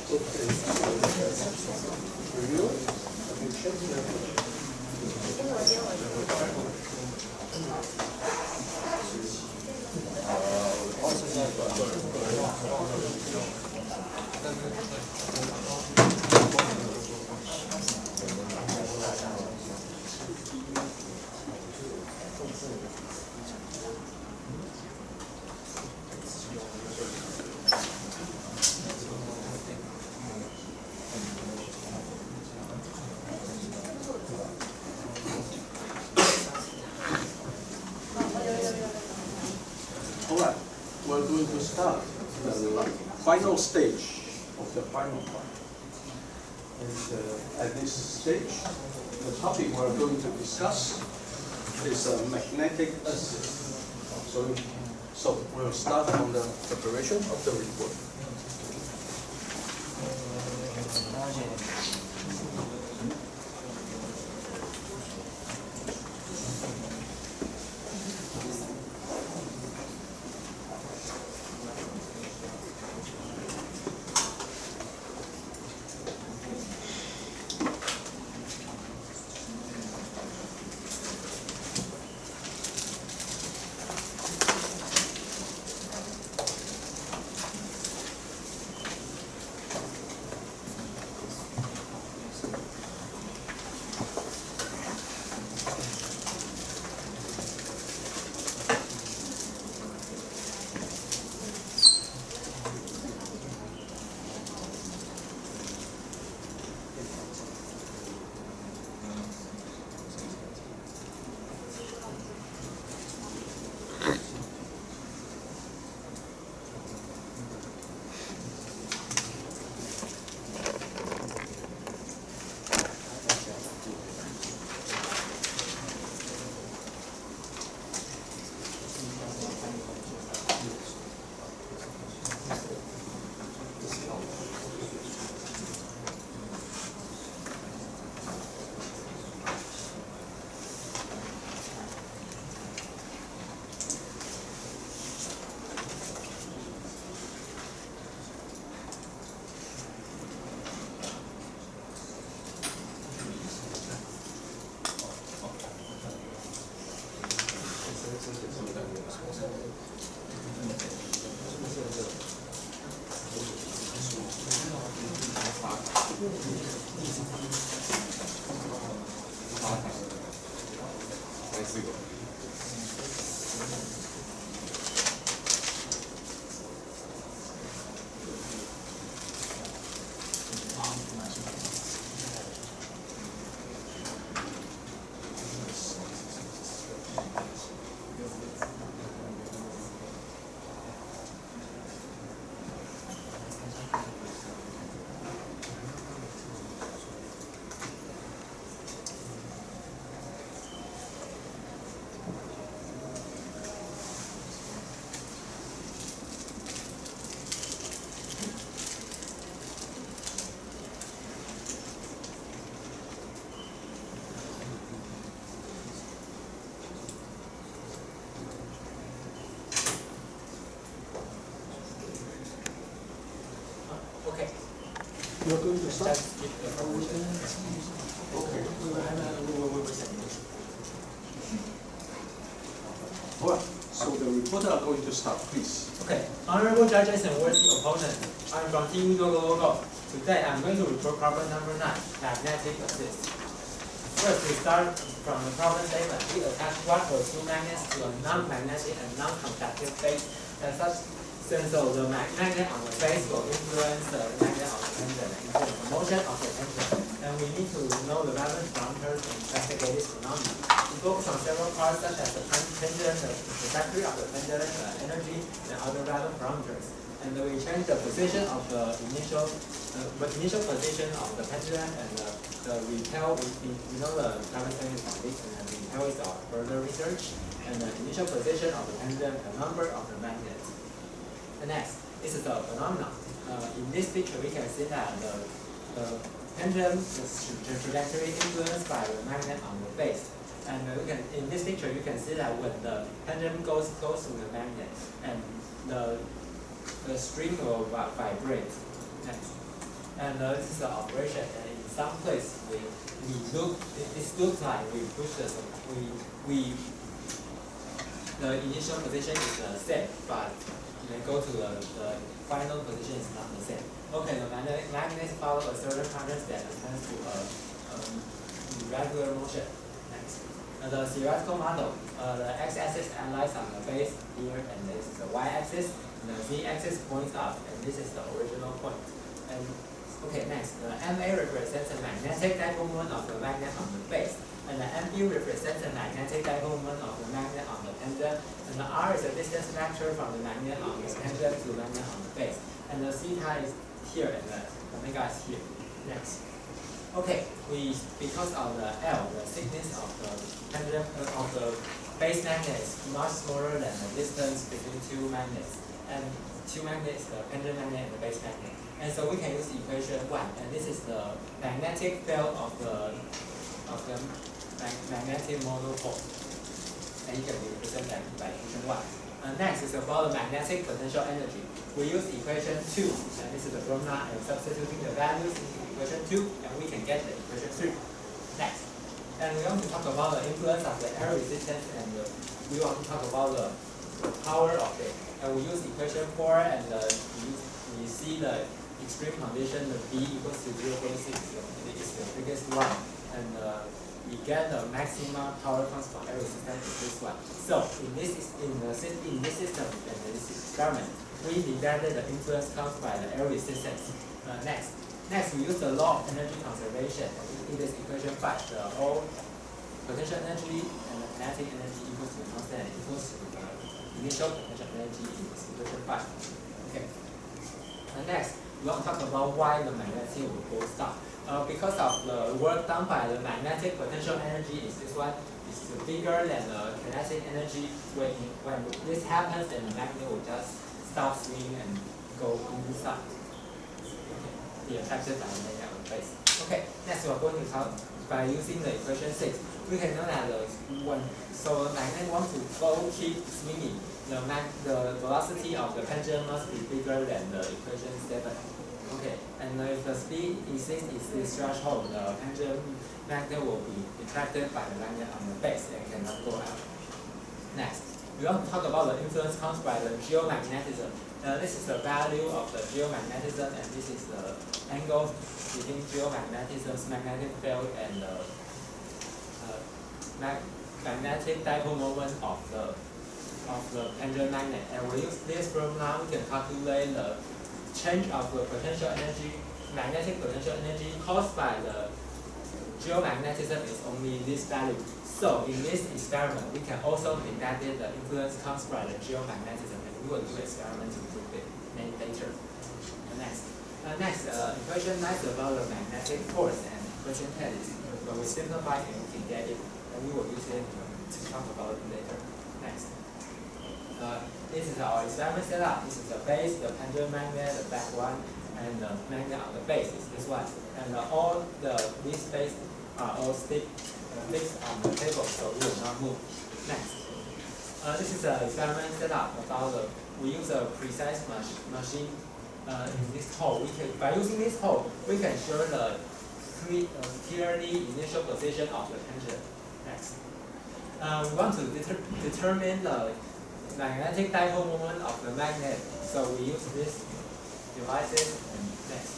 Review. Alright, we're going to start the final stage of the final part. And at this stage, the topic we're going to discuss is magnetic assist. So we'll start on the preparation of the report. Okay. You're going to start? Okay. Alright, so the reporter are going to start, please. Okay. Honorable judges and worthy opponents, I'm from Team Go. Today I'm going to report problem number 9, magnetic assist. First, we start from the problem statement. We attach one or two magnets to a non-magnetic and non-conductive face, and such since the magnet on the face will influence the magnet on the pendulum and influence the motion of the pendulum. And we need to know the valence parameters to investigate this phenomenon. We focus on several parts such as the pendulum, the trajectory of the pendulum, the energy, and other valence parameters. And we change the position of the initial position of the pendulum, and the repel. We know the valence parameter from this, and the repel is our further research. And the initial position of the pendulum, the number of the magnets. And next, this is the phenomenon. In this picture, we can see that the pendulum is trajectory influenced by the magnet on the base. And in this picture, you can see that when the pendulum goes close to the magnet, and the string will vibrate. Next. And this is the operation. And in some place, it looks like we push the initial position is the same, but when go to the final position is not the same. Okay, the magnet follow a certain pattern that tends to regular motion. Next, the theoretical model. The x-axis lies on the base here, and this is the y-axis. The z-axis points up, and this is the original point. And okay, next, the MA represents the magnetic dipole moment of the magnet on the base, and the MB represents the magnetic dipole moment of the magnet on the pendulum, and the R is the distance vector from the magnet on the pendulum to the magnet on the base, and the theta is here, and the omega is here. Next. Okay, because of the L, the thickness of the pendulum of the base magnet is much smaller than the distance between two magnets, and two magnets, the pendulum magnet and the base magnet. And so we can use equation 1, and this is the magnetic field of the magnetic model pole, and you can represent that by equation 1. Next is about the magnetic potential energy. We use equation 2, and this is the formula, and substituting the values into equation 2, and we can get the equation 3. Next, and we want to talk about the influence of the air resistance, and we want to talk about the power of it. And we use equation 4, and we see the extreme condition, the B equals to 0.6, it is the biggest one, and we get the maximum power comes from air resistance is this one. So in this system and this experiment, we detected the influence comes by the air resistance. Next we use the law of energy conservation. It is equation 5. The whole potential energy and the kinetic energy equals to constant and equals to the initial potential energy is equation 5. Okay. Next, we want to talk about why the magnetic will go stop. Because of the work done by the magnetic potential energy is this one. It's bigger than the kinetic energy. When this happens, then the magnet will just stop swinging and go inside. Okay. Be attracted by the magnet on the base. Okay. Next, we are going to talk by using the equation 6. We can know that the magnet wants to keep swinging. The velocity of the pendulum must be bigger than the equation 7. Okay, and if the speed exceeds this threshold, the pendulum magnet will be attracted by the magnet on the base and cannot go out. Next, we want to talk about the influence caused by the geomagnetism. This is the value of the geomagnetism, and this is the angle between geomagnetism's magnetic field and the magnetic dipole moment of the pendulum magnet. And we use this formula, we can calculate the change of the potential energy, magnetic potential energy caused by the geomagnetism is only this value. So in this experiment, we can also detect the influence comes by the geomagnetism, and we will do experiment to prove it later. Next, equation 9 is about the magnetic force, and equation 10 is when we simplify it, we can get it, and we will use it to talk about it later. Next. This is our experiment setup. This is the base, the pendulum magnet, the back one, and the magnet on the base is this one. And these bases are all fixed on the table, so we will not move. Next. This is the experiment setup about we use a precise machine in this hole. By using this hole, we can show the clearly initial position of the pendulum. Next. We want to determine the magnetic dipole moment of the magnet, so we use this devices. And next,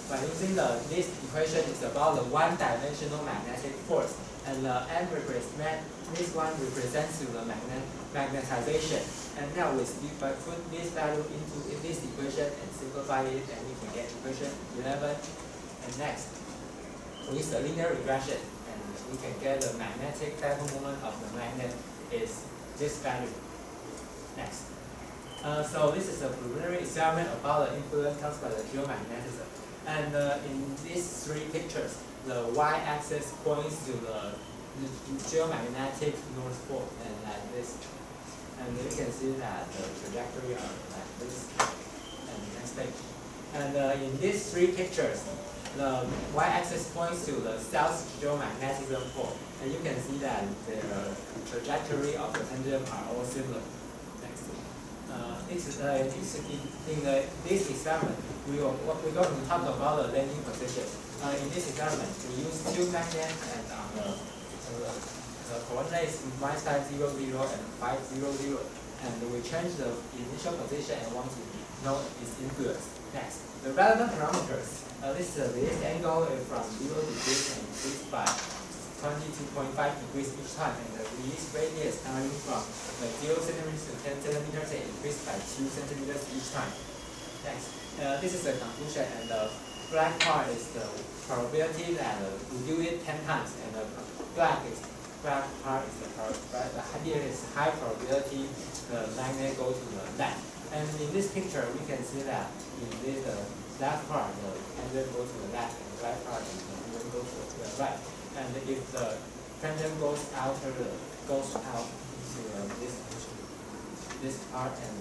by using this equation, it's about the one-dimensional magnetic force, and the M this one represents to the magnetization. And now we put this value into this equation and simplify it, and we can get equation 11. And next, we use the linear regression, and we can get the magnetic dipole moment of the magnet is this value. Next. So this is a preliminary experiment about the influence caused by the geomagnetism. And in these three pictures, the y-axis points to the geomagnetic north pole, and like this. And you can see that the trajectory are like this. And next page. And in these three pictures, the y-axis points to the south geomagnetism pole, and you can see that the trajectory of the pendulum are all similar. this experiment, we're going to talk about the landing position. In this experiment, we use two magnets and on the coordinates -500 and 500, and we change the initial position and want to know its influence. Next, the relevant parameters. This is the release angle from 0 degrees and increased by 22.5 degrees each time, and the release radius coming from 0 centimeters to 10 centimeters and increased by 2 centimeters each time. Next, this is the conclusion, and the black part is the probability that we do it 10 times, and the black part is the here is high probability the magnet go to the left. And in this picture, we can see that in this left part, the pendulum goes to the left, and the right part, the pendulum goes to the right. And if the pendulum goes out to this part, and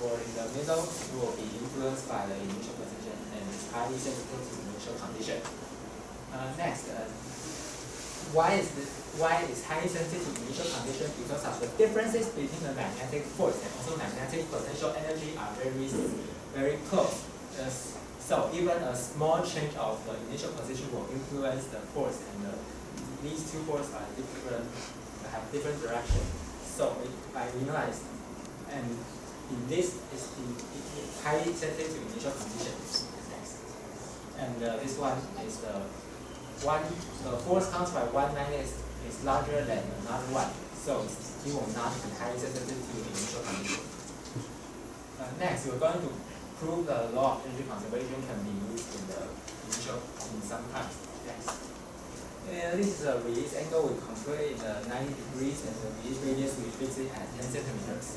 or in the middle, it will be influenced by the initial position, and it's highly sensitive to initial condition. Next, why is highly sensitive to initial condition? Because of the differences between the magnetic force and also magnetic potential energy are very close. So even a small change of the initial position will influence the force, and these two forces are have different direction. So I realized, and in this is highly sensitive to initial conditions. Next, and this one is the force caused by one magnet is larger than another one, so it will not be highly sensitive to initial condition. Next, we're going to prove the law of energy conservation can be used in some times. Next, this is a release angle we compare in 90 degrees, and the release radius we fix it at 10 centimeters.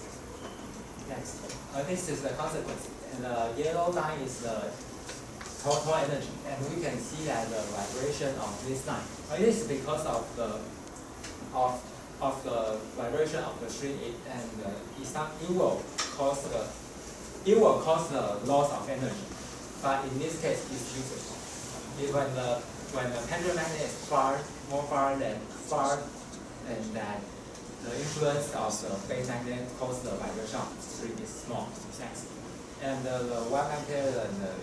Next, this is the consequence, and the yellow line is the total energy, and we can see that the vibration of this line. This is because of the vibration of the string, it will cause the loss of energy. But in this case, it's useful. When the pendulum magnet is far than that, the influence of the base magnet causes the vibration of the string is small. And the one magnet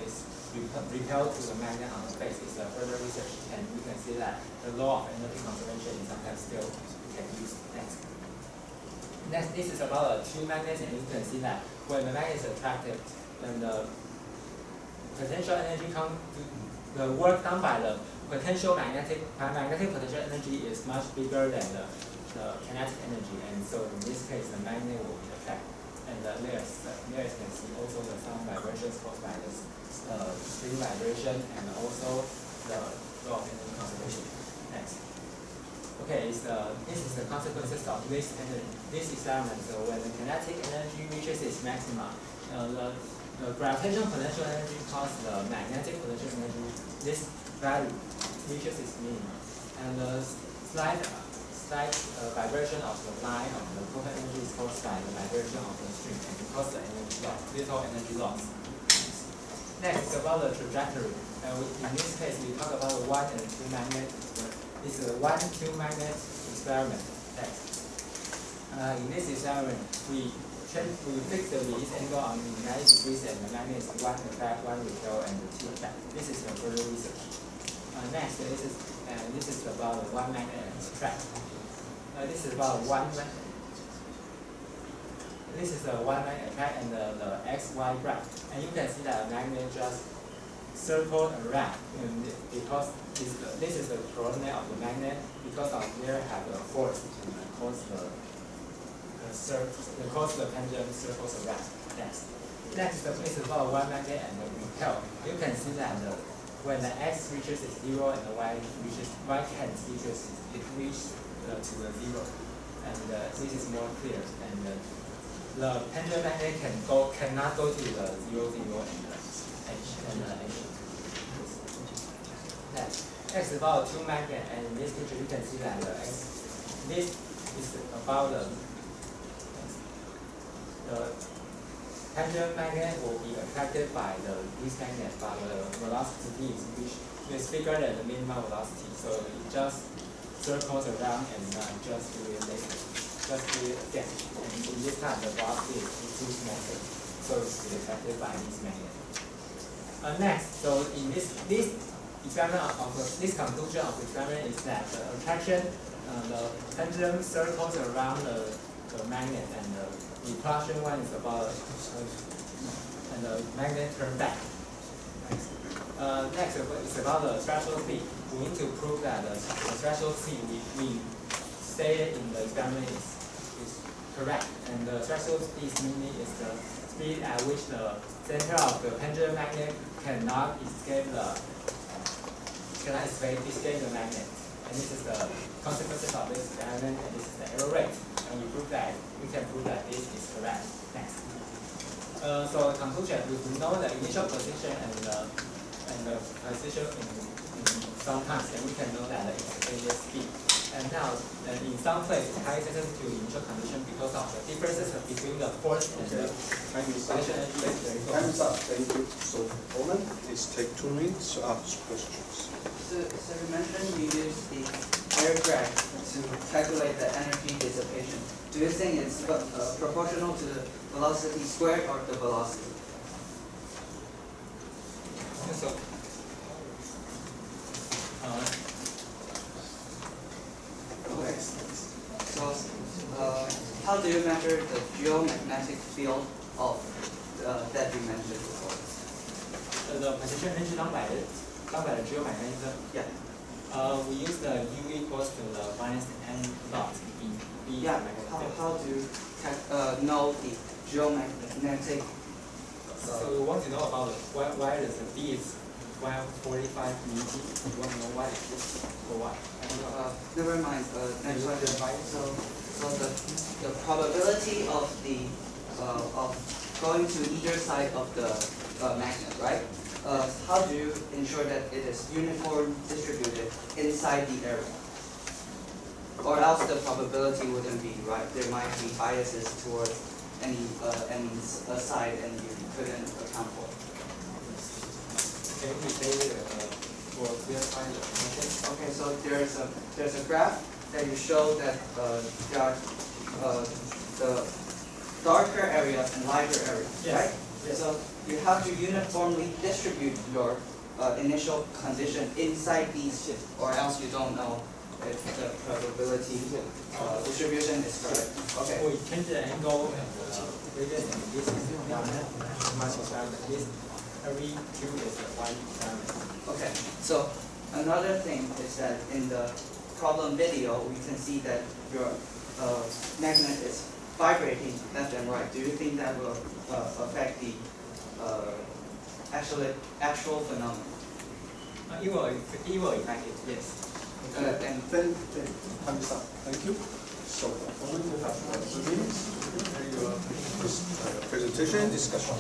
is repelled to the magnet on the face is further research, and we can see that the law of energy conservation is sometimes still can use. Next, this is about two magnets, and you can see that when the magnet is attracted, then the potential energy the work done by the magnetic potential energy is much bigger than the kinetic energy, and so in this case the magnet will be attracted. And there you can see also the sound vibrations caused by the string vibration, and also the law of energy conservation. Next, okay, this is the consequences of this experiment. So when the kinetic energy reaches its maximum, the gravitational potential energy causes the magnetic potential energy. This value reaches its minimum, and the slight vibration of the line of the total energy is caused by the vibration of the string, and because the little energy loss. Next is about the trajectory. In this case, we talk about the 1 and 2 magnet. This is a 1-2 magnet experiment. Next, in this experiment, we fix the release angle on 90 degrees, and the magnet is 1 attract, 1 repel, and 2 attract. This is the further research. Next, this is about the 1 magnet and its track. This is about one magnet. This is the 1 magnet track and the XY graph, and you can see that the magnet just circled around, because this is the coordinate of the magnet, because of there have a force to cause the pendulum circles around. Next is about 1 magnet and the repel. You can see that when the x reaches its 0 and the y hand reaches to the 0, and this is more clear. And the pendulum magnet cannot go to the 0, 0 and the h. Next is about 2 magnet, and in this picture you can see that this is about the pendulum magnet will be attracted by this magnet, but the velocity is bigger than the minimum velocity, so it just circles around and just do it later. just be a guess. And in this time, the velocity is too small, so it's affected by this magnet. Next, so in this experiment of this conclusion of the experiment is that the attraction, the pendulum circles around the magnet, and the repulsion one is about, and the magnet turn back. Next is about the threshold speed. We need to prove that the threshold speed we stated in the experiment is correct, and the threshold speed meaning is the speed at which the center of the pendulum magnet cannot escape the magnet. And this is the consequences of this experiment, and this is the error rate. And we can prove that this is correct. Next. So conclusion, we know the initial position and the position in some times, and we can know that the instantaneous speed. And now, in some places, it's highly sensitive to initial condition because of the differences between the force and the position. Time is up. Thank you. So, Owen, please take 2 minutes to ask questions. So you mentioned you use the air drag to calculate the energy dissipation. Do you think it's proportional to the velocity squared or the velocity? So, okay. So how do you measure the geomagnetic field of that you mentioned before? The position is 200 geomagnetism. Yeah. We use the U equals to the minus n dot B. Yeah. How do you know the geomagnetic? So we want to know about why the B is 145 MeV. You want to know why is this or what? Never mind. Next one. So the probability of of going to either side of the magnet, right? How do you ensure that it is uniform distributed inside the area? Or else the probability wouldn't be right. There might be biases towards any side, and you couldn't account for. Can we say for clarify the question? Okay, so there's a graph that you show that there are the darker area and lighter area, Yes. right? Yes. So you have to uniformly distribute your initial condition inside these, or else you don't know if the probability distribution is correct. Okay. We change the angle and radius, and this is much experiment. This every cube is one experiment. Okay. So another thing is that in the problem video, we can see that your magnet is vibrating left and right. Do you think that will affect the actual phenomenon? It will affect it, yes. And Then, time is up. Thank you. So, Owen, you have 2 minutes for your presentation and discussion.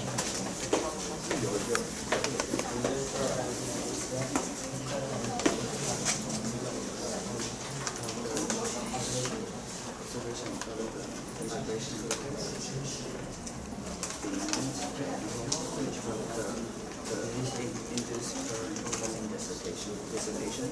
dissipation.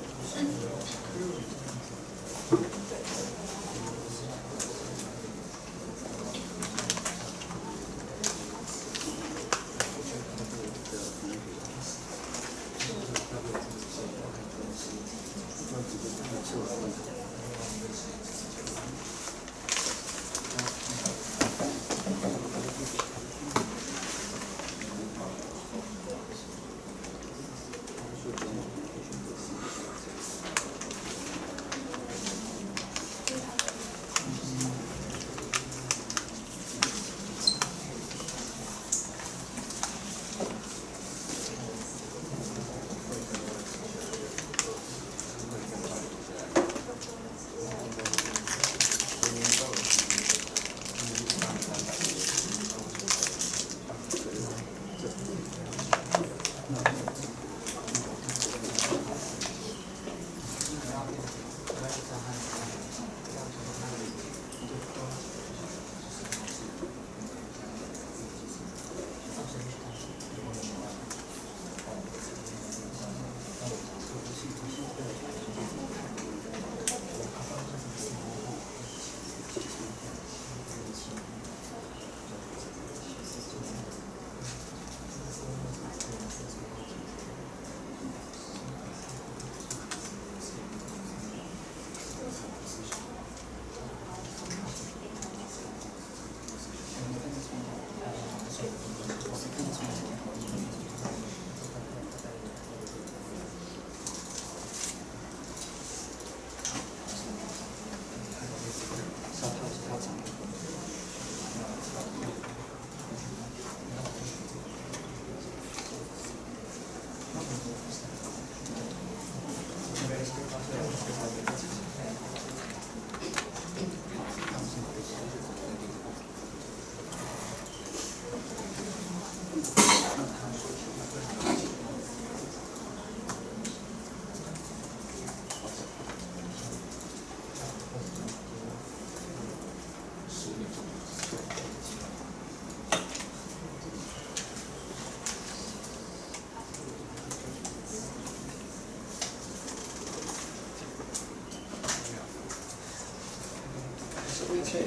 Okay,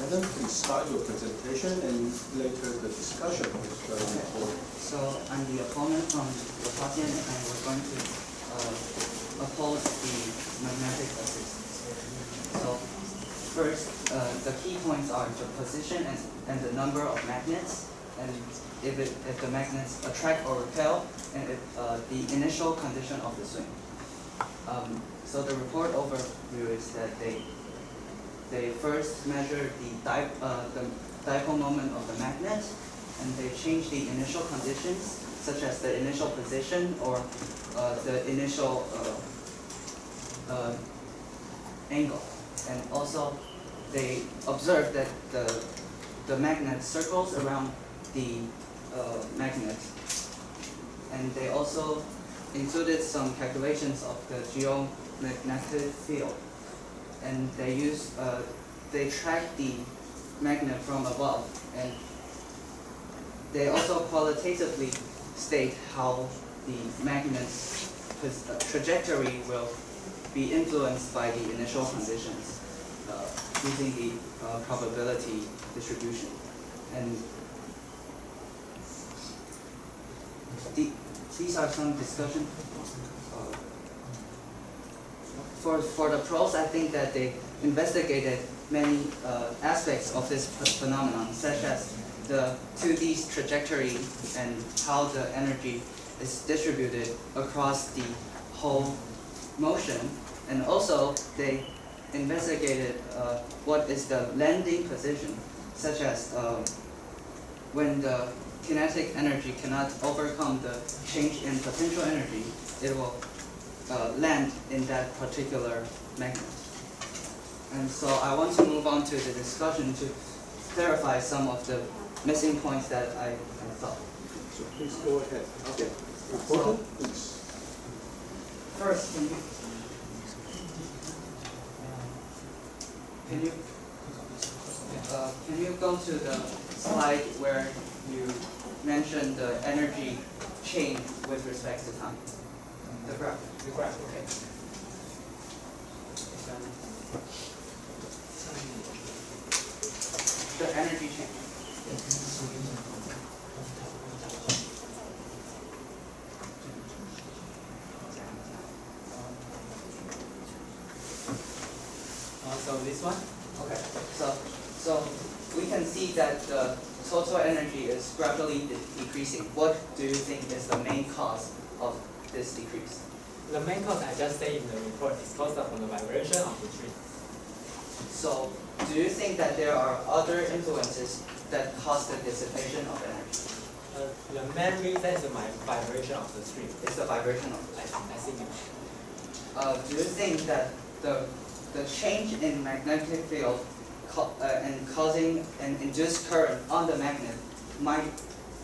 Madam, please start your presentation and later the discussion with the report. So I'm the opponent from the Laplacian, and we're going to oppose the magnetic assist. So first, the key points are the position and the number of magnets, and if the magnets attract or repel, and the initial condition of the swing. So the report overview is that they first measure the dipole moment of the magnet, and they change the initial conditions, such as the initial position or the initial angle. And also, they observe that the magnet circles around the magnet. And they also included some calculations of the geomagnetic field. And they track the magnet from above, and they also qualitatively state how the magnet's trajectory will be influenced by the initial conditions using the probability distribution. And these are some discussion. For the pros, I think that they investigated many aspects of this phenomenon, such as the 2D trajectory and how the energy is distributed across the whole motion. And also, they investigated what is the landing position, such as when the kinetic energy cannot overcome the change in potential energy, it will land in that particular magnet. And so I want to move on to the discussion to clarify some of the missing points that I thought. So please go ahead. Okay. Reporter, please. First, can you go to the slide where you mentioned the energy change with respect to time? The graph. The graph, okay. The energy change. So this one? Okay. So we can see that the total energy is gradually decreasing. What do you think is the main cause of this decrease? The main cause I just say in the report is caused from the vibration of the tree. So do you think that there are other influences that cause the dissipation of energy? The main reason is the vibration of the tree. It's the vibration of the I think. do you think that the change in magnetic field and causing an induced current on the magnet might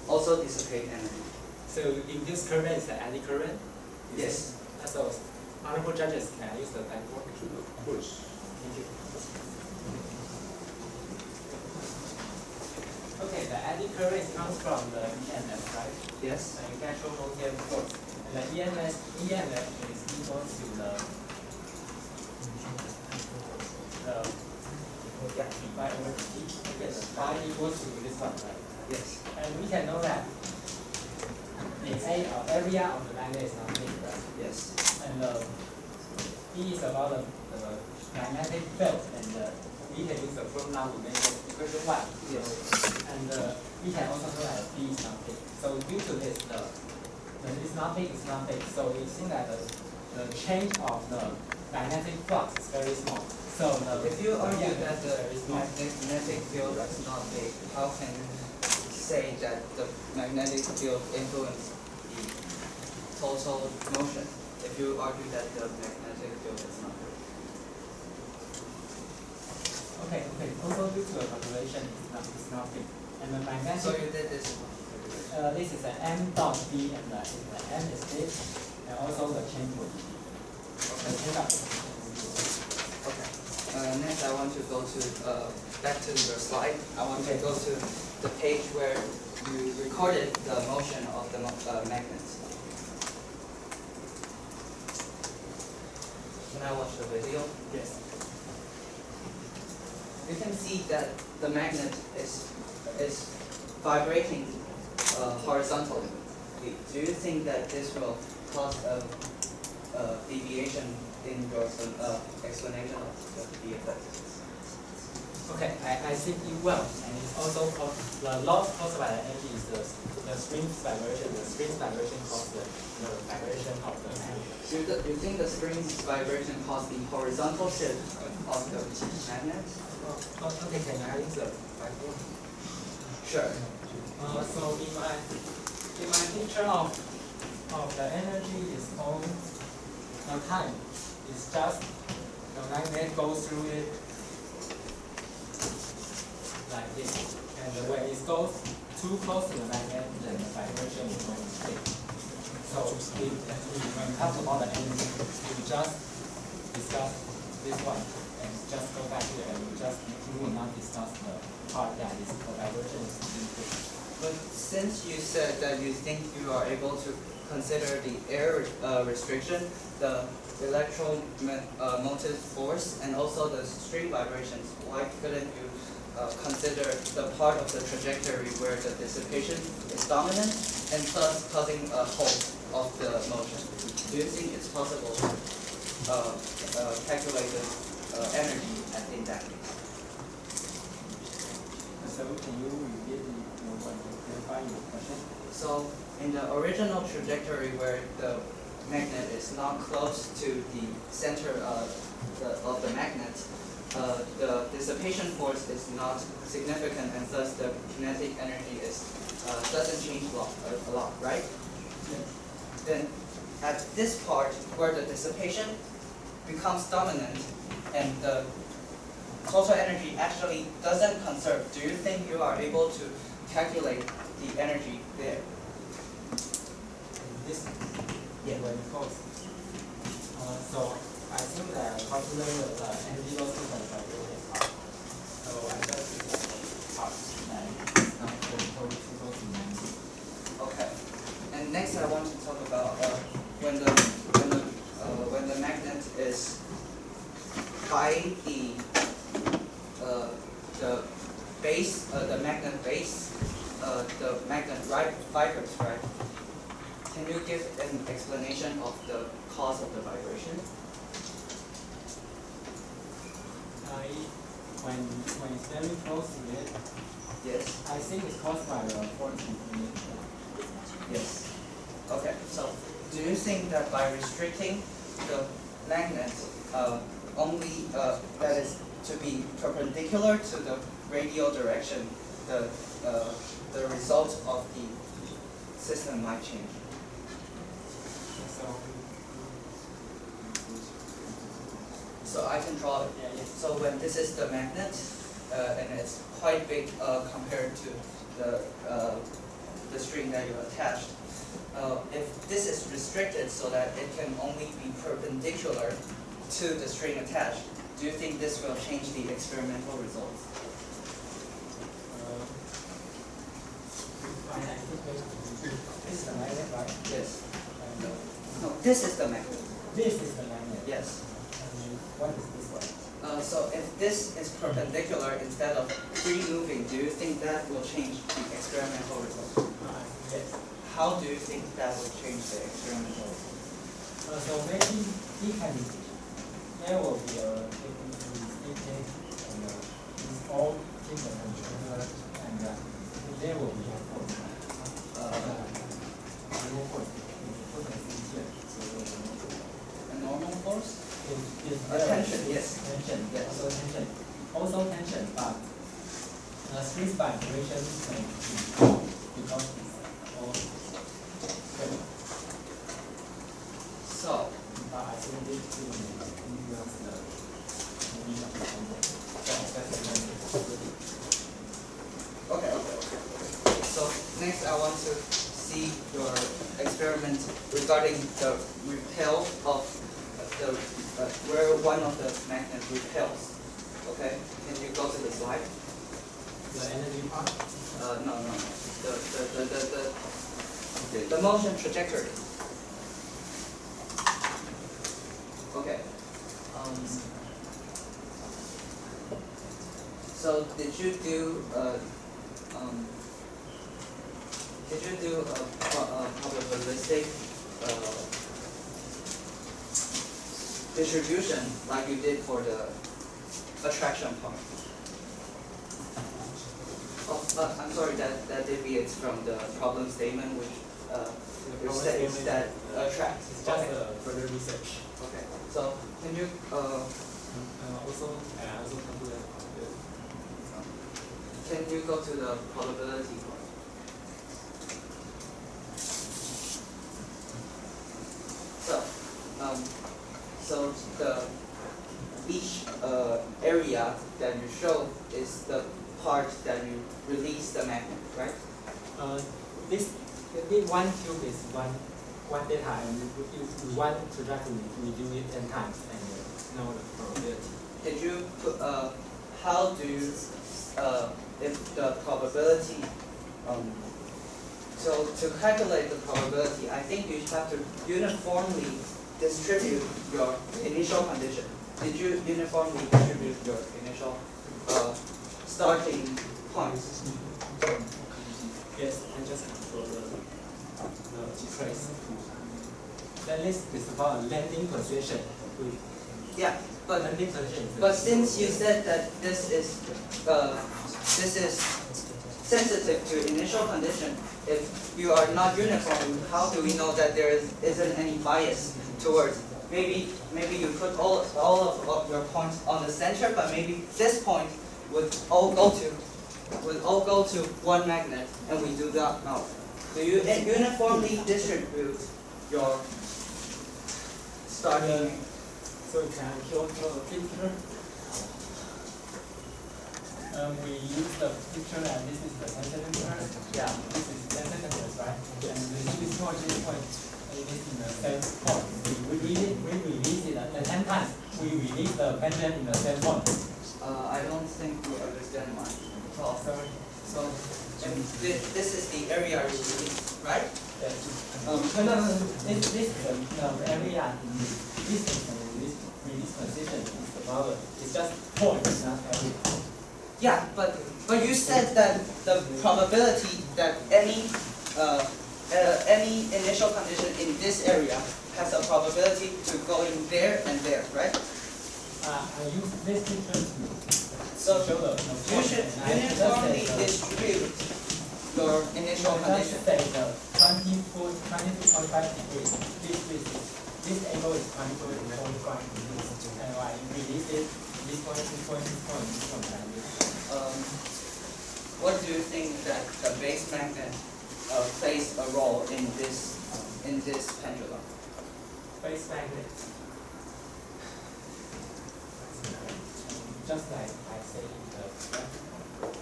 also dissipate energy? So induced current is the eddy current? Yes. So honorable judges, can I use the blackboard? Of course. Thank you. Okay, the eddy current comes from the EMF, right? Yes. And you can show voltage force. And the EMF is equal to the pi over t. Yes, pi equals to this one, right? Yes. And we can know that the area of the magnet is not big, right? Yes. And E is about the magnetic field, and we can use the formula to make it equation 1. Yes. And we can also know that B is not big. So due to this, when it's not big, it's not big. So we think that the change of the magnetic flux is very small. So If you argue that the magnetic field is not big, how can you say that the magnetic field influences the total motion if you argue that the magnetic field is not there. Okay. Also due to the calculation is not big. And the magnetic. So you did this. This is an M dot B, and the M is big, and also the change will be big. Okay. The change up. Okay. Next, I want to go to back to your slide. I want to go to the page where you recorded the motion of the magnet. Can I watch the video? Yes. You can see that the magnet is vibrating horizontally. Do you think that this will cause a deviation in your explanation of the effect? Okay, I think it will, and it's also the loss caused by the energy is the spring's vibration. The spring's vibration causes the vibration of the magnet. Do you think the spring's vibration caused the horizontal shift of the magnet? Okay, can I use the microphone? Sure. So in my picture of the energy is on the time. It's just the magnet goes through it like this, and when it goes too close to the magnet, then the vibration is going to big. So when we talk about the energy, we just discuss this one and just go back here, and we will not discuss the part that is the vibration is big. But since you said that you think you are able to consider the air restriction, the electromotive force, and also the string vibrations, why couldn't you consider the part of the trajectory where the dissipation is dominant and thus causing a halt of the motion? Do you think it's possible to calculate the energy in that case? So can you repeat clarify your question? So in the original trajectory where the magnet is not close to the center of the magnet, the dissipation force is not significant, and thus the kinetic energy doesn't change a lot, right? Yes. Then at this part where the dissipation becomes dominant and the total energy actually doesn't conserve, do you think you are able to calculate the energy there? This Yeah. when it goes. So I think that calculating the energy loss from the vibration part. So I guess it's part and not total to 90. Okay. And next, I want to talk about when the magnet is by the base, the magnet base, the magnet vibrates, right? Can you give an explanation of the cause of the vibration? When it's very close to it, Yes. I think it's caused by the force between it. Yes. Okay. So, do you think that by restricting the magnet only that is to be perpendicular to the radial direction, the result of the system might change? So I can draw it. Yeah. So when this is the magnet, and it's quite big compared to the string that you attached. If this is restricted so that it can only be perpendicular to the string attached, do you think this will change the experimental results? This is the magnet, right? Yes. And, No, this is the magnet. this is the magnet. Yes. And what is this one? So if this is perpendicular instead of free moving, do you think that will change the experimental result? Yes. How do you think that will change the experimental result? So maybe there will be a and it's all in the controller, and there will be a force. A normal force? Tension, yes. Tension, Yes. also tension. Also tension, but spring vibration can be because it's all So, I think this is okay. So next, I want to see your experiment regarding the repel of the where one of the magnets repels. Okay, can you go to the slide? the energy part. No. The motion trajectory. Okay. So did you do a probabilistic distribution like you did for the attraction part? Oh, I'm sorry, that deviates from the problem statement, which states that attracts. It's just further research. Okay. So can you Also come to the can you go to the probability part? So the each area that you show is the part that you release the magnet, right? This one cube is one data, and you want trajectory, we do it 10 times and know the probability. Did you put how do you if the probability so to calculate the probability, I think you have to uniformly distribute your initial condition. Did you uniformly distribute your initial starting point? Yes, and just control the trace. Then this is about a landing position. Yeah, but Landing position is But since you said that this is sensitive to initial condition, if you are not uniform, how do we know that there isn't any bias towards? Maybe you put all of your points on the center, but maybe this point would all go to one magnet, and we do not know. Do you uniformly distribute your starting? So you can show the picture. We use the picture, and this is the 10 centimeters. Yeah. This is 10 centimeters, right? And this point, it is in the same point. We release it at 10 times. We release the pendulum in the same point. I don't think you understand mine. Oh, sorry. So, this is the area you release, right? Yes. No. This is the area. This is the release position. Is the power. It's just points, not area. Yeah, but you said that the probability that any initial condition in this area has a probability to go in there and there, right? I use this picture So to show the you should uniformly distribute your initial condition. Say the 22.5 degrees. This angle is 22.5 degrees. And I release it. This point, this point, this point, this point, like this. What do you think that the base magnet plays a role in this pendulum? Base magnet. Just like I say in the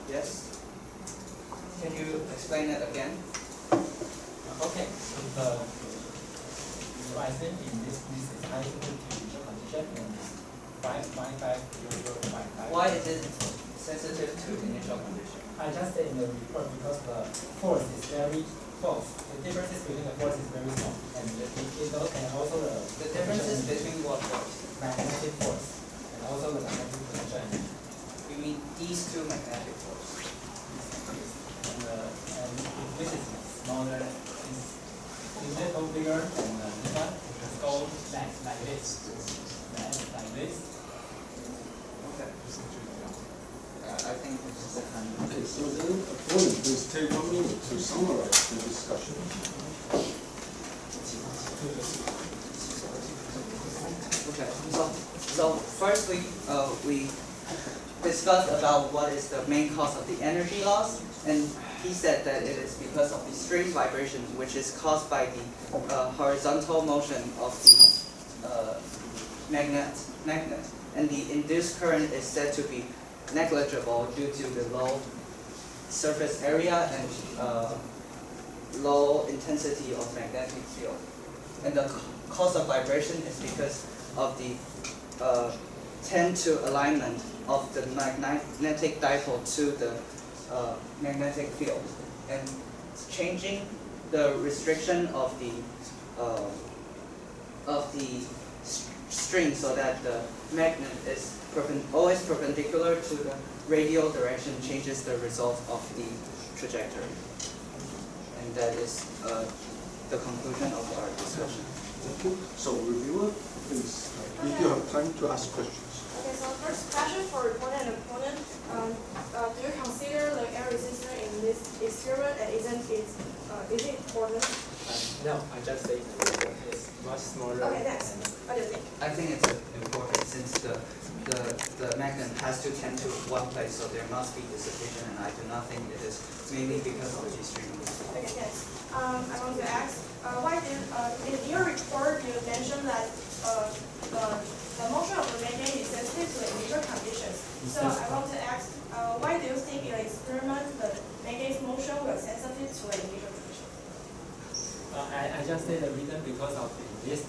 Yes. Can you explain it again? okay. So I think in this is high initial condition and 5.5. Why is it sensitive to initial condition? I just said in the report because the force is very close. The differences between the force is very small, and also The differences between what force? magnetic force and also the magnetic position. You mean these two magnetic forces? And if this is smaller, it's a little bigger than this one. It's go like this, like this. Okay. I think this is a kind of. Okay, so then, opponent, please take 1 minute to summarize the discussion. Okay. So firstly, we discussed about what is the main cause of the energy loss and he said that it is because of the string vibration, which is caused by the horizontal motion of the magnet, and the induced current is said to be negligible due to the low surface area and low intensity of magnetic field. And the cause of vibration is because of the tend to alignment of the magnetic dipole to the magnetic field, and changing the restriction of the string so that the magnet is always perpendicular to the radial direction changes the result of the trajectory. And that is the conclusion of our discussion. Thank you. So reviewer, please, if you have time to ask questions. Okay, so first question for reporter and opponent. Do you consider the air resistor in this experiment, and is it important? No, I just say it's much smaller. Okay, next. What do you think? I think it's important since the magnet has to tend to one place, so there must be dissipation, and I do not think it is mainly because of the string. Okay, next. I want to ask, why did in your report you mentioned that the motion of the magnet is sensitive to the initial conditions? So I want to ask, why do you think in the experiment the magnet's motion was sensitive to the initial conditions? I just say the reason because of this.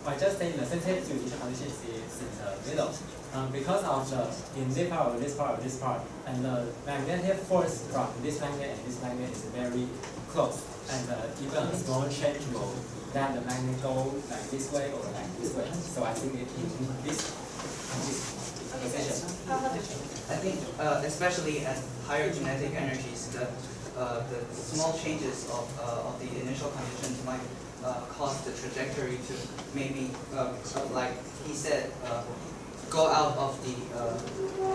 I just say the sensitivity to initial conditions is in the middle. Because of in this part or this part or this part, and the magnetic force from this magnet and this magnet is very close, and even a small change will that the magnet go like this way or like this way. So I think it in this position. I think especially at higher kinetic energies, the small changes of the initial conditions might cause the trajectory to maybe, like he said, go out of the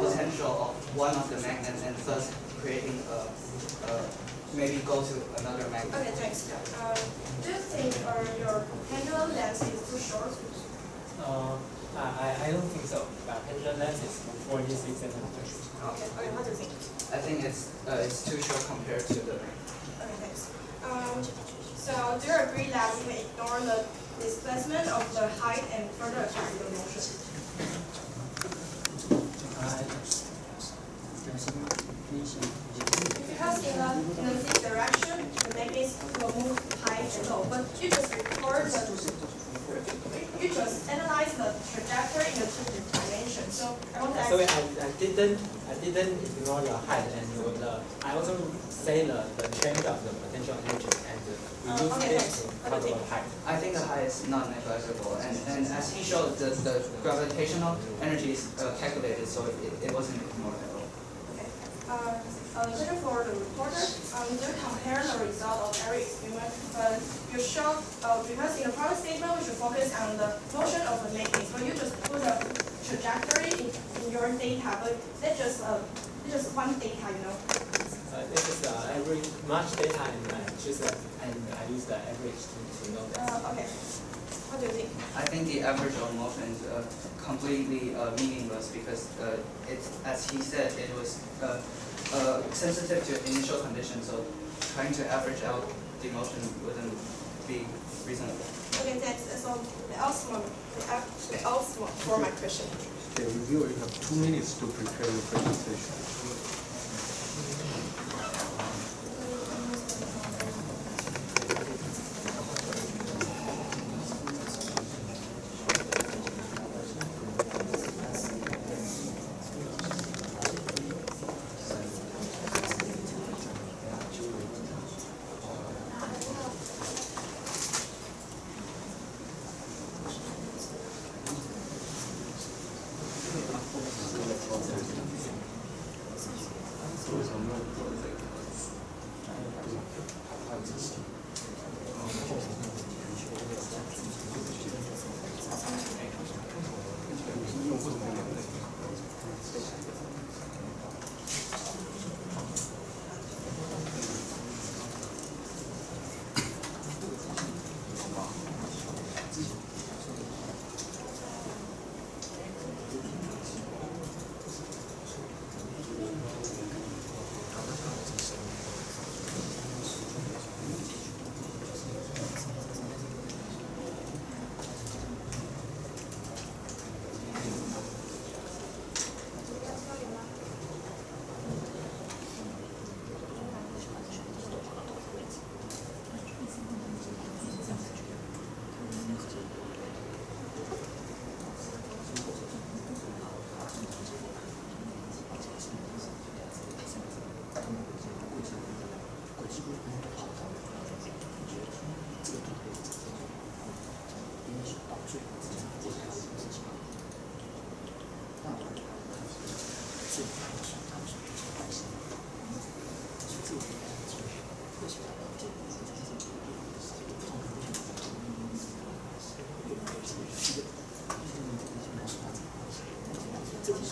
potential of one of the magnets and thus creating maybe go to another magnet. Okay, thanks. Do you think your pendulum length is too short? I don't think so. But pendulum length is 46 centimeters. Okay, what do you think? I think it's too short compared to the. Okay, thanks. So do you agree that we can ignore the displacement of the height and further affect the motion? Because in the same direction, the magnet will move high and low, but you just analyze the trajectory in the two dimensions. So I want to ask. Sorry, I didn't ignore your height, and I also say the change of the potential energy and reduce this because of height. I think the height is not negligible, and as he showed, the gravitational energy is calculated, so it wasn't ignored at all. Okay. Question for the reporter. Do you compare the result of every experiment? You show because in the problem statement we should focus on the motion of the magnet, but you just put a trajectory in your data, but that's just one data, you know. This is every much data, and I use the average to know that. Okay. What do you think? I think the average of motion is completely meaningless because it's, as he said, it was sensitive to initial conditions, so trying to average out the motion wouldn't be reasonable. Okay, thanks. So the outcome for my question. Okay, reviewer, you have 2 minutes to prepare your presentation.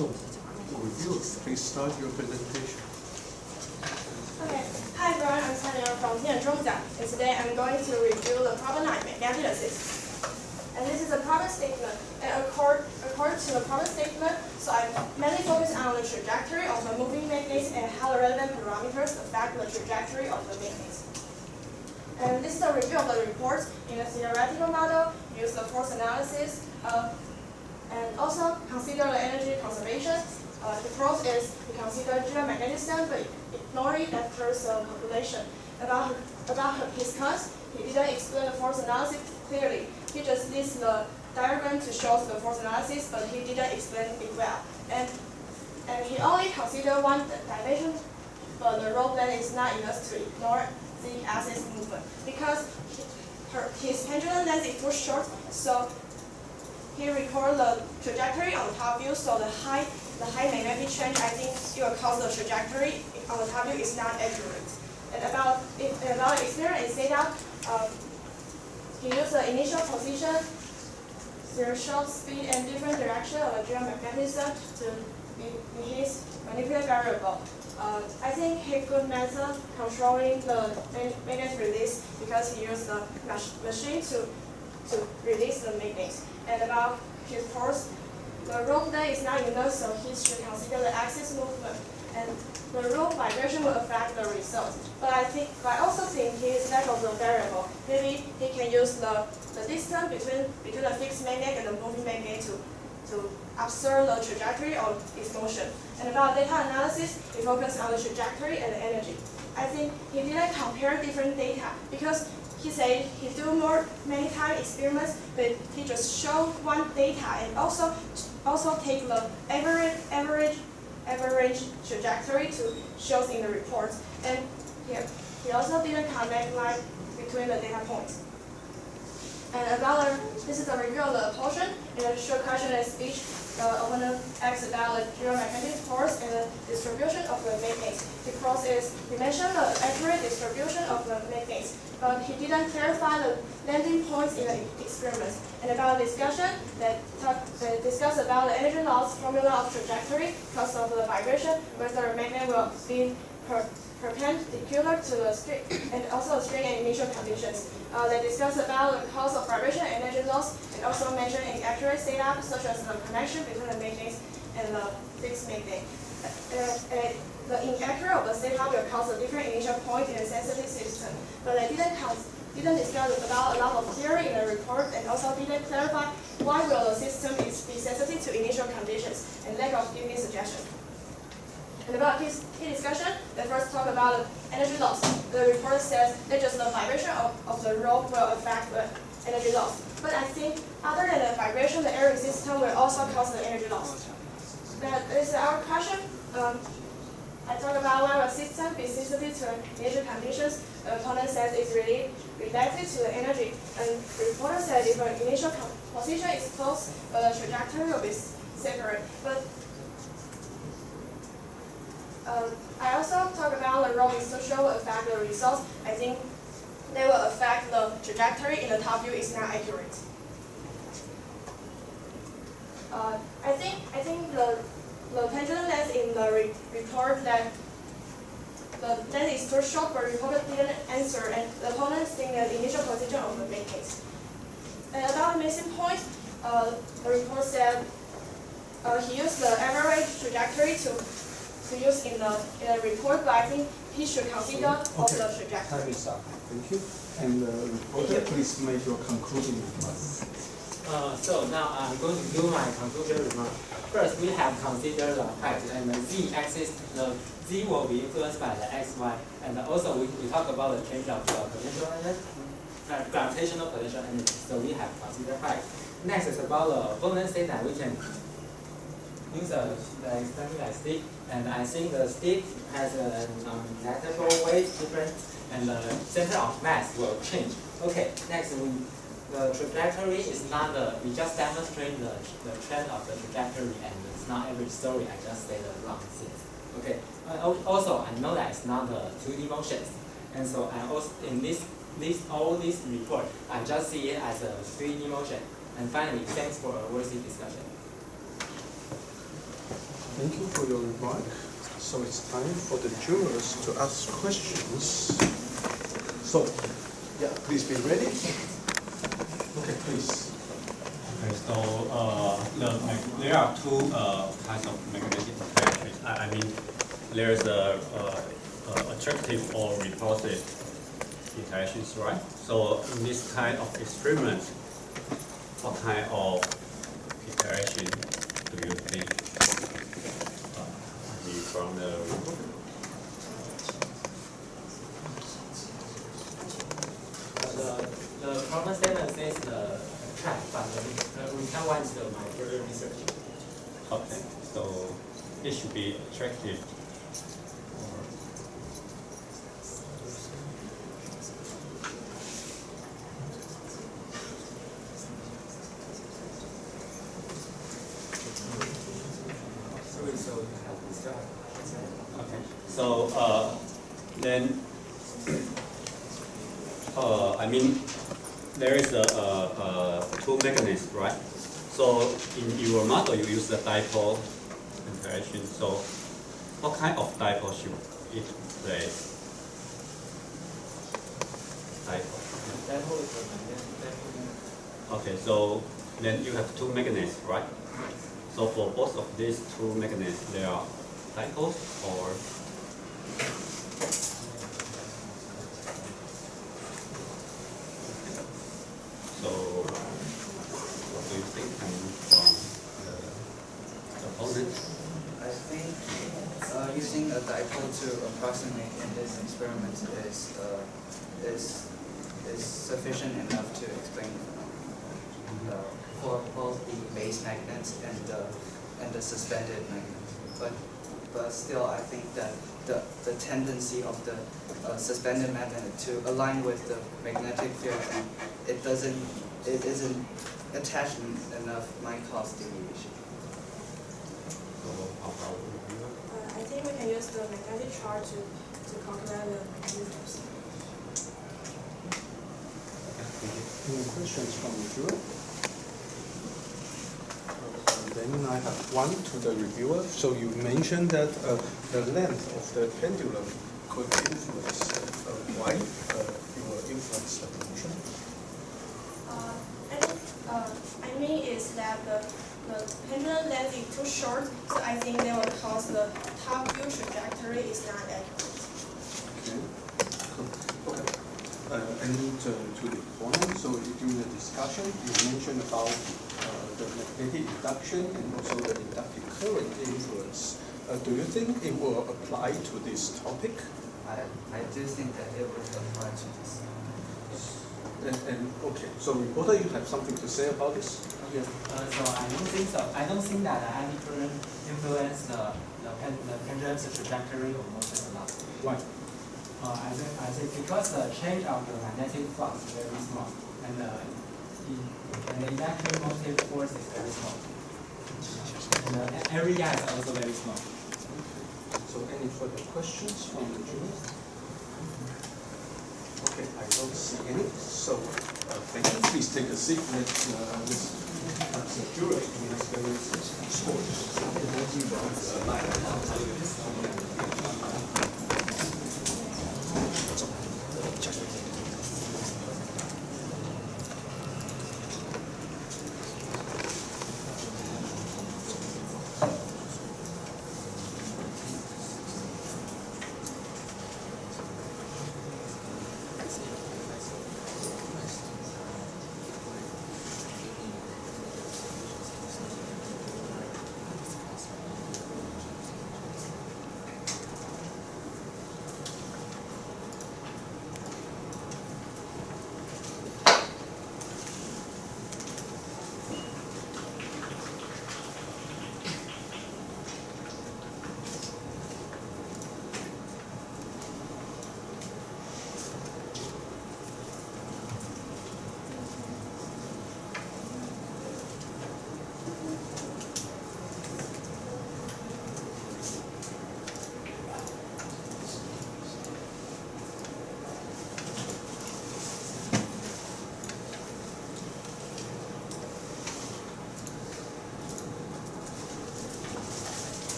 So, review, please start your presentation. Okay. Hi everyone, I'm Tanya from Tianzhongjiang, and today I'm going to review the problem 9, magnetic assist. And this is a problem statement. And according to the problem statement, so I mainly focus on the trajectory of the moving magnets and how the relevant parameters affect the trajectory of the magnets. And this is a review of the report. In the theoretical model, use the force analysis, and also consider the energy conservation. The pros is we consider geomagnetism, but ignore it after the calculation. About his cause, he didn't explain the force analysis clearly. He just lists the diagram to show the force analysis, but he didn't explain it well. And he only considered one dimension, but the rho plane is not enough to ignore the axis movement because his pendulum length is too short, so he recorded the trajectory on the top view, so the high magnetic change, I think it will cause the trajectory on the top view is not accurate. And about experience data, he used the initial position, their short speed and different direction of the geomagnetism to be his manipulated variable. I think he good method controlling the magnet release because he used the machine to release the magnets. And about his force, the rope length is not enough, so he should consider the axis movement. And the rope vibration will affect the result. But I also think he is lack of the variable. Maybe he can use the distance between the fixed magnet and the moving magnet to observe the trajectory of its motion. And about data analysis, he focused on the trajectory and the energy. I think he didn't compare different data because he said he do many time experiments, but he just showed one data and also take the average trajectory to shows in the report. And he also didn't connect line between the data points. And this is a review of the portion. In a short question and speech, the opponent asks about the geomagnetic force and the distribution of the magnets. The cross is he mentioned the accurate distribution of the magnets, but he didn't clarify the landing points in the experiments. And about discussion, they discuss about the energy loss formula of trajectory because of the vibration, whether the magnet will be perpendicular to the string, and also the string and initial conditions. They discuss about the cause of vibration and energy loss, and also mention inaccurate setup such as the connection between the magnets and the fixed magnet. The inaccurate of the setup will cause a different initial point in the sensitive system, but they didn't discuss about a lot of theory in the report, and also didn't clarify why will the system be sensitive to initial conditions, and lack of giving suggestion. And about his discussion, they first talk about energy loss. The report says that just the vibration of the rope will affect the energy loss. But I think other than the vibration, the air resistance will also cause the energy loss. That is our question. I talk about why a system be sensitive to initial conditions. The opponent says it's really related to the energy. And the reporter said if an initial position is close, the trajectory will be separate. But I also talk about the rope social will affect the results. I think they will affect the trajectory in the top view is not accurate. I think the pendulum length in the report that the length is too short, but the reporter didn't answer, and the opponent think the initial position of the magnets. And about the missing point, the report said he used the average trajectory to use in the report, but I think he should consider of the trajectory. Time is up. Thank you. And reporter, please make your concluding remarks. So now I'm going to do my conclusion remark. First, we have considered the height and the z-axis. The z will be influenced by the xy, and also we talk about the change of the potential energy, gravitational potential energy. So we have considered height. Next is about the opponent state that we can use the experiment like stick, and I think the stick has a negligible weight difference, and the center of mass will change. Okay, next the trajectory is not we just demonstrate the trend of the trajectory, and it's not every story. I just say the wrong things. Okay. Also, I know that it's not the 2D motions, and so I also in all this report, I just see it as a 3D motion. And finally, thanks for a worthy discussion. Thank you for your remark. So it's time for the jurors to ask questions. So, yeah, please be ready. Okay, please. Okay, so there are two kinds of magnetic interactions. I mean, there's a attractive or repulsive interactions, right? So in this kind of experiment, what kind of interaction do you think from the report? The problem statement says the track, but the return one is my further research. Okay, so it should be attractive. Okay, so then I mean there is a two mechanisms, right? So in your model you use the dipole interaction. So what kind of dipole should it play? Dipole. Dipole is the magnetic. Okay, so then you have two mechanisms, right? So for both of these two mechanisms, they are dipoles or so what do you think from the opponent? I think using a dipole to approximate in this experiment is sufficient enough to explain for both the base magnets and the suspended magnet. But still, I think that the tendency of the suspended magnet to align with the magnetic field, it isn't attached enough might cause deviation. So how about you? I think we can use the magnetic charge to calculate the magnetic force. Any questions from the juror? Then I have one to the reviewer. So you mentioned that the length of the pendulum could influence why you will influence the motion. I mean is that the pendulum length is too short, so I think that will cause the top view trajectory is not accurate. Okay. Cool. Okay. And to the point, so during the discussion, you mentioned about the magnetic induction and also the inductive current influence. Do you think it will apply to this topic? I do think that it would apply to this. And okay, so reporter, you have something to say about this? Yes. So I don't think so. I don't think that the eddy current influence the pendulum's trajectory or motion a lot. Why? I think because the change of the magnetic flux is very small, and the electromotive force is very small, and the area is also very small. So any further questions from the jury? Okay, I don't see any. So thank you. Please take a seat. Let's ask the jury to make their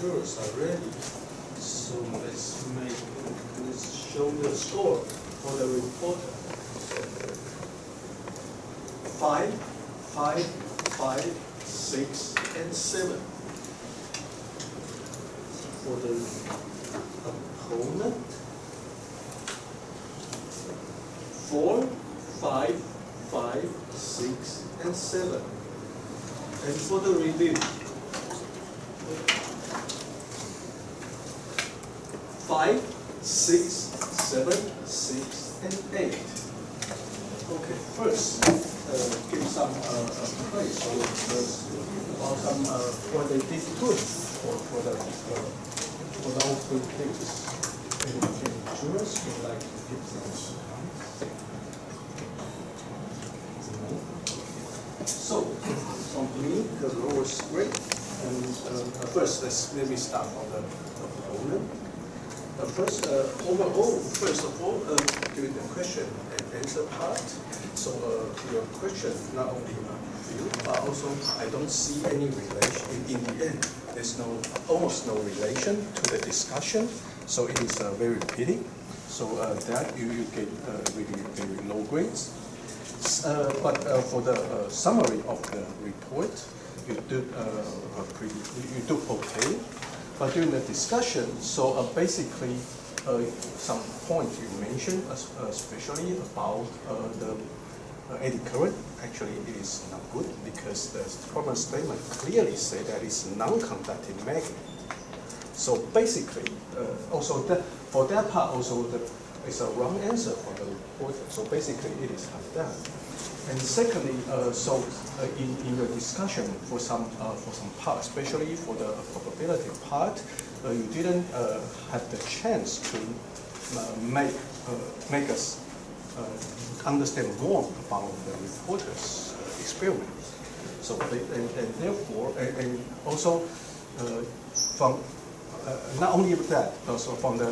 curves are ready. So let's show the score for the reporter. 5, 5, 5, 6, and 7. For the opponent, 4, 5, 5, 6, and 7. And for the review, 5, 6, 7, 6, and 8. Okay, first, give some praise or some what they did good for those good things. And jurors would like to give some comments. So, from me, the law was great. And first, let me start from the opponent. First of all, during the question and answer part, so your question not only field, but also I don't see any relation. In the end, there's almost no relation to the discussion, so it is very pity. So that you get really very low grades. But for the summary of the report, you did okay. But during the discussion, so basically, some points you mentioned, especially about the eddy current. Actually, it is not good because the problem statement clearly say that it's non-conductive magnet. So basically, also for that part, also it's a wrong answer for the reporter. So basically, it is like that. And secondly, in your discussion for some part, especially for the probability part, you didn't have the chance to make us understand more about the reporter's experiment. So and therefore and also from not only that, also from the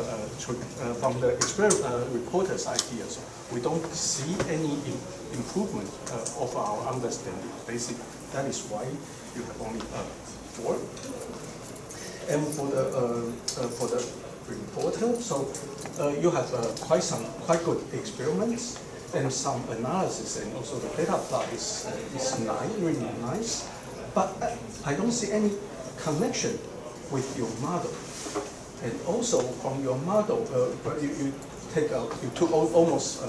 reporter's ideas, we don't see any improvement of our understanding. Basically, that is why you have only 4. And for the reporter, so you have quite good experiments and some analysis, and also the data plot is nice, really nice. But I don't see any connection with your model. And also from your model, you took almost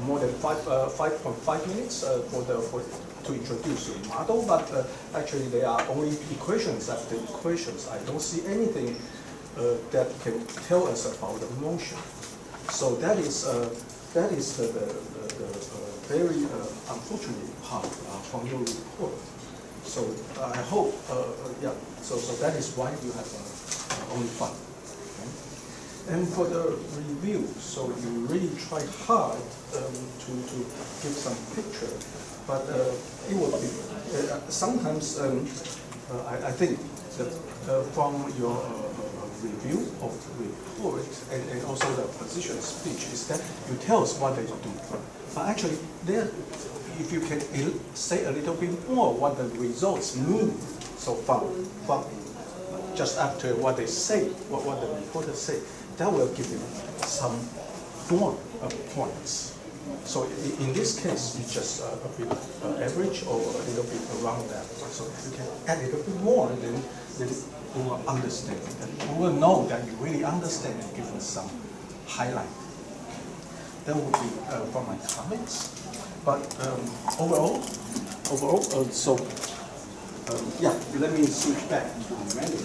more than 5.5 minutes to introduce your model, but actually there are only equations after equations. I don't see anything that can tell us about the motion. So that is the very unfortunate part from your report. So I hope, so that is why you have only 5. Okay? And for the review, so you really try hard to give some picture, but it would be, sometimes I think that from your review of the report and also the position speech is that you tell us what they do. But actually, if you can say a little bit more what the results mean, so from just after what they say, what the reporters say, that will give you some more points. So in this case, it's just a bit average or a little bit around that. So if you can add a little bit more, then we will understand. And we will know that you really understand and give us some highlight. That would be from my comments. But overall, let me switch back to the menu.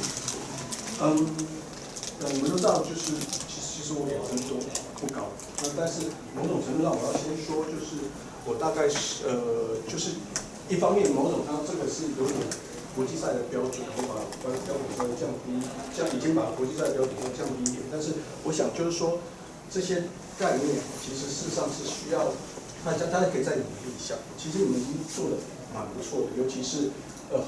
我们都知道，其实我给分数不高，但是某种程度上，我要先说，就是我大概是就是一方面某种上这个是有点国际赛的标准，我把标准稍微降低，已经把国际赛的标准降低一点，但是我想就是说这些概念其实事实上是需要大家可以再努力一下。其实你们已经做的蛮不错的，尤其是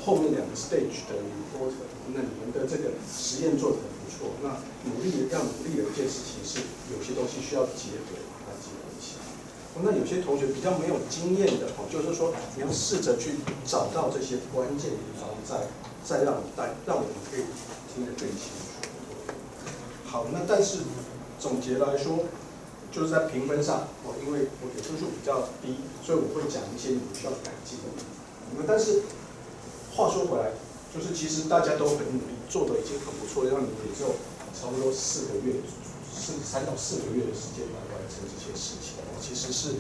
后面2个 stage 的 report， 那你们的这个实验做得很不错。那要努力的一件事情是有些东西需要结合，把它结合一下。那有些同学比较没有经验的就是说你要试着去找到这些关键地方，再让我们可以听得更清楚。好，那但是总结来说，就是在评分上因为我给分数比较低，所以我会讲一些你需要改进的。但是话说回来，就是其实大家都很努力，做的已经很不错，让你也只有差不多3到4个月的时间来完成这些事情。其实是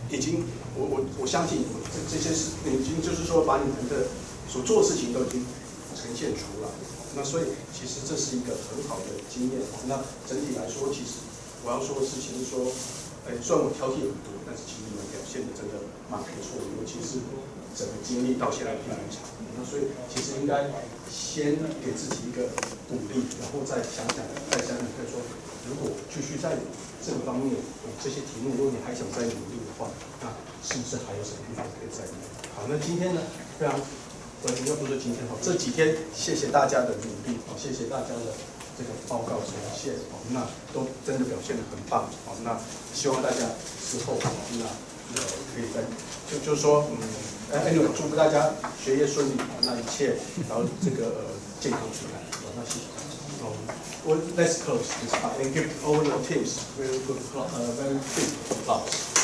已经我相信这些事已经就是说把你们的所做的事情都已经呈现出来。那所以其实这是一个很好的经验。那整体来说，其实我要说的事情是说，虽然我挑剔很多，但是其实你们表现的真的蛮不错的，尤其是整个经历到现在这么长。那所以其实应该先给自己一个鼓励，然后再想想看说，如果继续在这个方面这些题目，如果你还想再努力的话，那是不是还有什么地方可以再努力？好，那今天呢，非常应该不是今天这几天谢谢大家的努力谢谢大家的这个报告呈现那都真的表现得很棒那希望大家之后那可以再就是说祝福大家学业顺利那一切然后这个健康平安那谢谢。Well, let's close this part and give all the teams very good, very big applause.